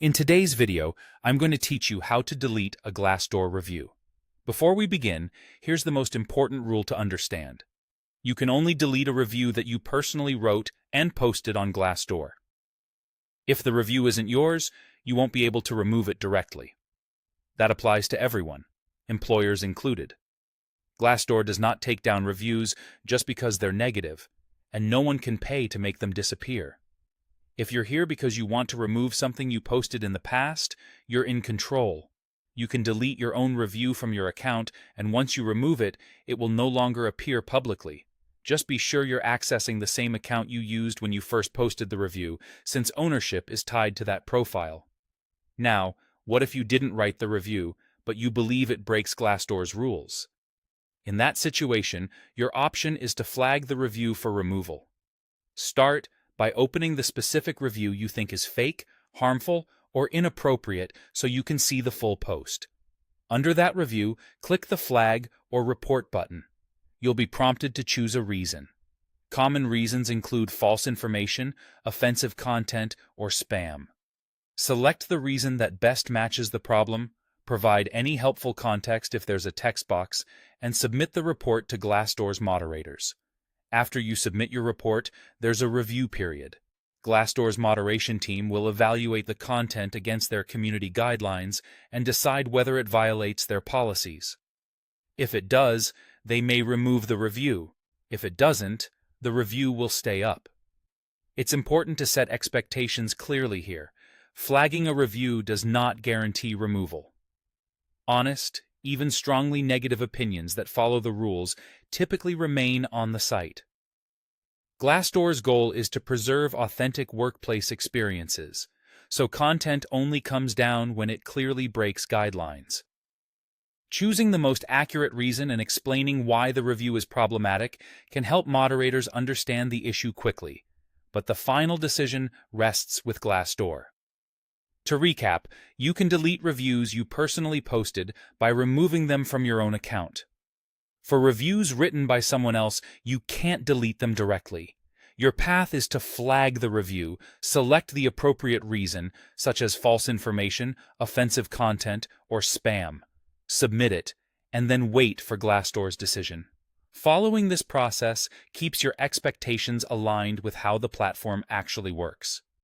In today's video, I'm going to teach you how to delete a Glassdoor review. Before we begin, here's the most important rule to understand. You can only delete a review that you personally wrote and posted on Glassdoor. If the review isn't yours, you won't be able to remove it directly. That applies to everyone, employers included. Glassdoor does not take down reviews just because they're negative, and no one can pay to make them disappear. If you're here because you want to remove something you posted in the past, you're in control. You can delete your own review from your account, and once you remove it, it will no longer appear publicly. Just be sure you're accessing the same account you used when you first posted the review, since ownership is tied to that profile. Now, what if you didn't write the review, but you believe it breaks Glassdoor's rules? In that situation, your option is to flag the review for removal. Start by opening the specific review you think is fake, harmful, or inappropriate so you can see the full post. Under that review, click the Flag or Report button. You'll be prompted to choose a reason. Common reasons include false information, offensive content, or spam. Select the reason that best matches the problem, provide any helpful context if there's a text box, and submit the report to Glassdoor's moderators. After you submit your report, there's a review period. Glassdoor's moderation team will evaluate the content against their community guidelines and decide whether it violates their policies. If it does, they may remove the review. If it doesn't, the review will stay up. It's important to set expectations clearly here. Flagging a review does not guarantee removal. Honest, even strongly negative opinions that follow the rules typically remain on the site. Glassdoor's goal is to preserve authentic workplace experiences, so content only comes down when it clearly breaks guidelines. Choosing the most accurate reason and explaining why the review is problematic can help moderators understand the issue quickly, but the final decision rests with Glassdoor. To recap, you can delete reviews you personally posted by removing them from your own account. For reviews written by someone else, you can't delete them directly. Your path is to flag the review, select the appropriate reason, such as false information, offensive content, or spam. Submit it, and then wait for Glassdoor's decision. Following this process keeps your expectations aligned with how the platform actually works.